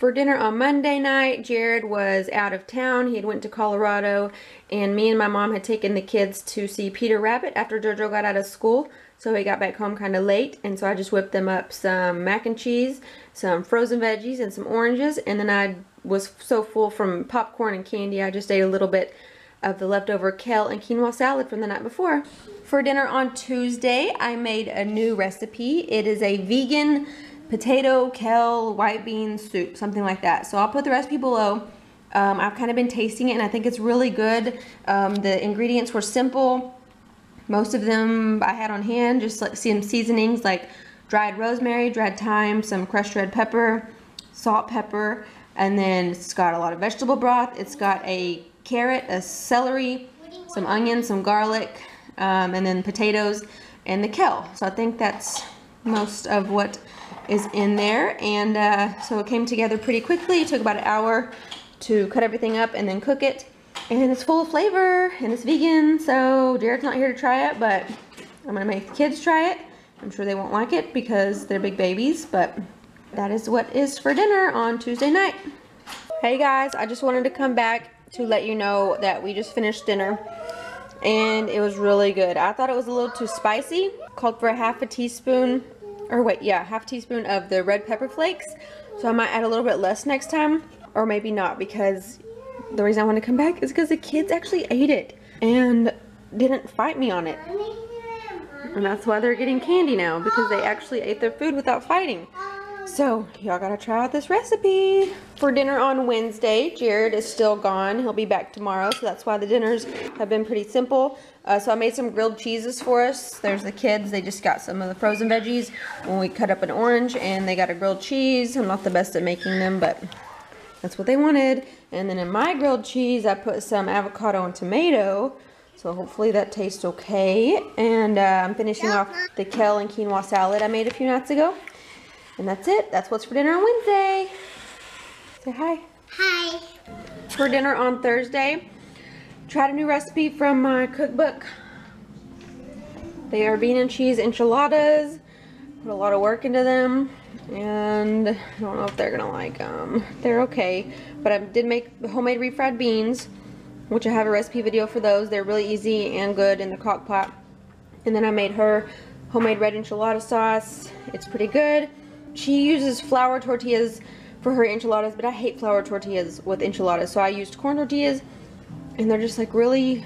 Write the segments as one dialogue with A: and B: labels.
A: For dinner on Monday night, Jared was out of town. He had went to Colorado, and me and my mom had taken the kids to see Peter Rabbit after JoJo got out of school. So he got back home kind of late, and so I just whipped them up some mac and cheese, some frozen veggies, and some oranges. And then I was so full from popcorn and candy, I just ate a little bit of the leftover kale and quinoa salad from the night before. For dinner on Tuesday, I made a new recipe. It is a vegan potato, kale, white bean soup, something like that. So I'll put the recipe below. I've kind of been tasting it, and I think it's really good. The ingredients were simple. Most of them I had on hand, just like some seasonings like dried rosemary, dried thyme, some crushed red pepper, salt, pepper, and then it's got a lot of vegetable broth. It's got a carrot, a celery, some onions, some garlic, and then potatoes and the kale. So I think that's most of what is in there, and so it came together pretty quickly. It took about an hour to cut everything up and then cook it, and it's full of flavor and it's vegan. So Jared's not here to try it, but I'm gonna make the kids try it. I'm sure they won't like it because they're big babies, but that is what is for dinner on Tuesday night. Hey guys, I just wanted to come back to let you know that we just finished dinner and it was really good. I thought it was a little too spicy. Called for a half a teaspoon of the red pepper flakes. So I might add a little bit less next time, or maybe not, because the reason I want to come back is because the kids actually ate it and didn't fight me on it. And that's why they're getting candy now, because they actually ate their food without fighting. So y'all gotta try out this recipe. For dinner on Wednesday, Jared is still gone. He'll be back tomorrow, so that's why the dinners have been pretty simple. So I made some grilled cheeses for us. There's the kids, they just got some of the frozen veggies when we cut up an orange, and they got a grilled cheese. I'm not the best at making them, but that's what they wanted. And then in my grilled cheese, I put some avocado and tomato. So hopefully that tastes okay. And I'm finishing off the kale and quinoa salad I made a few nights ago. And that's it. That's what's for dinner on Wednesday. Say hi.
B: Hi.
A: For dinner on Thursday, tried a new recipe from my cookbook. They are bean and cheese enchiladas. Put a lot of work into them, and I don't know if they're gonna like them. They're okay, but I did make homemade refried beans, which I have a recipe video for those. They're really easy and good in the crock pot. And then I made her homemade red enchilada sauce. It's pretty good. She uses flour tortillas for her enchiladas, but I hate flour tortillas with enchiladas, so I used corn tortillas, and they're just like really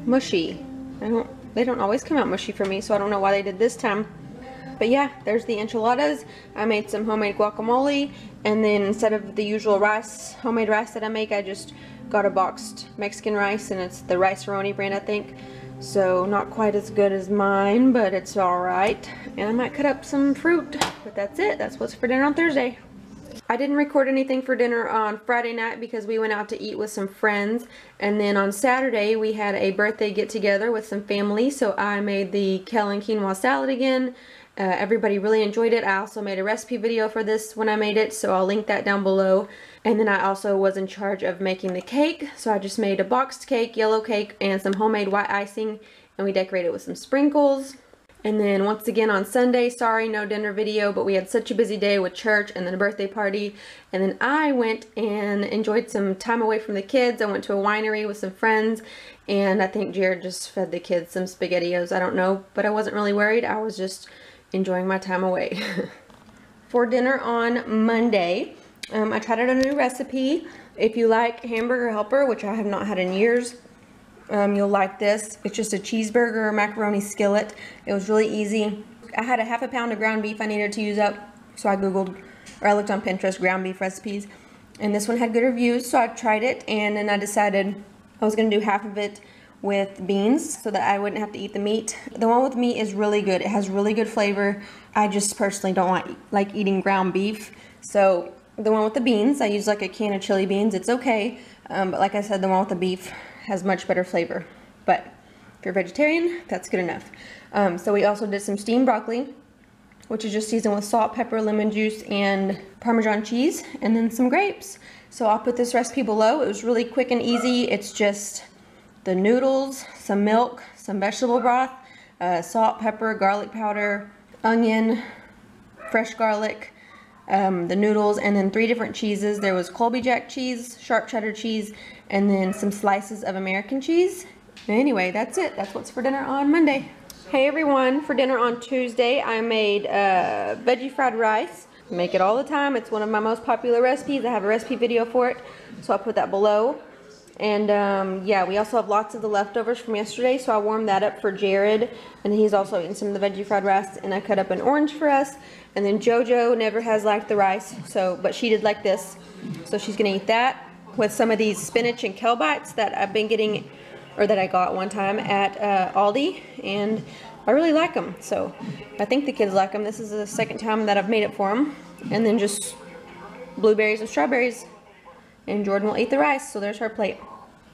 A: mushy. They don't always come out mushy for me, so I don't know why they did this time. But yeah, there's the enchiladas. I made some homemade guacamole, and then instead of the usual rice, homemade rice that I make, I just got a boxed Mexican rice, and it's the Rice-A-Roni brand, I think. So not quite as good as mine, but it's alright. And I might cut up some fruit, but that's it. That's what's for dinner on Thursday. I didn't record anything for dinner on Friday night because we went out to eat with some friends, and then on Saturday we had a birthday get together with some family, so I made the kale and quinoa salad again. Everybody really enjoyed it. I also made a recipe video for this when I made it, so I'll link that down below. And then I also was in charge of making the cake, so I just made a boxed cake, yellow cake, and some homemade white icing, and we decorated with some sprinkles. And then once again on Sunday, sorry, no dinner video, but we had such a busy day with church and then a birthday party. And then I went and enjoyed some time away from the kids. I went to a winery with some friends, and I think Jared just fed the kids some SpaghettiOs. I don't know, but I wasn't really worried. I was just enjoying my time away. For dinner on Monday, I tried out a new recipe. If you like Hamburger Helper, which I have not had in years, you'll like this. It's just a cheeseburger macaroni skillet. It was really easy. I had a half a pound of ground beef I needed to use up, so I googled, or I looked on Pinterest, ground beef recipes, and this one had good reviews, so I tried it, and then I decided I was going to do half of it with beans so that I wouldn't have to eat the meat. The one with meat is really good. It has really good flavor. I just personally don't like eating ground beef, so the one with the beans, I use like a can of chili beans. It's okay, but like I said, the one with the beef has much better flavor. But if you're vegetarian, that's good enough. So we also did some steamed broccoli, which is just seasoned with salt, pepper, lemon juice, and Parmesan cheese, and then some grapes. So I'll put this recipe below. It was really quick and easy. It's just the noodles, some milk, some vegetable broth, salt, pepper, garlic powder, onion, fresh garlic, the noodles, and then 3 different cheeses. There was Colby Jack cheese, sharp cheddar cheese, and then some slices of American cheese. Anyway, that's it. That's what's for dinner on Monday. Hey everyone, for dinner on Tuesday, I made veggie fried rice. I make it all the time. It's one of my most popular recipes. I have a recipe video for it, so I'll put that below. And yeah, we also have lots of the leftovers from yesterday, so I warmed that up for Jared, and he's also eating some of the veggie fried rice, and I cut up an orange for us. And then JoJo never has liked the rice, but she did like this, so she's gonna eat that with some of these spinach and kale bites that I've been getting, or that I got one time at Aldi, and I really like them, so I think the kids like them. This is the second time that I've made it for them. And then just blueberries and strawberries, and Jordan will eat the rice, so there's her plate.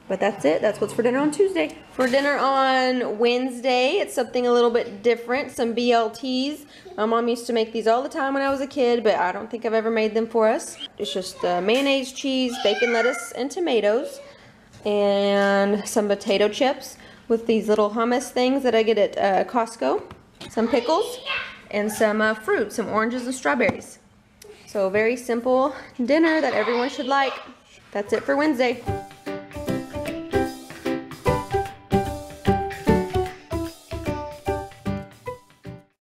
A: But that's it. That's what's for dinner on Tuesday. For dinner on Wednesday, it's something a little bit different, some BLTs. My mom used to make these all the time when I was a kid, but I don't think I've ever made them for us. It's just mayonnaise, cheese, bacon, lettuce, and tomatoes, and some potato chips with these little hummus things that I get at Costco, some pickles, and some fruit, some oranges and strawberries. So a very simple dinner that everyone should like. That's it for Wednesday.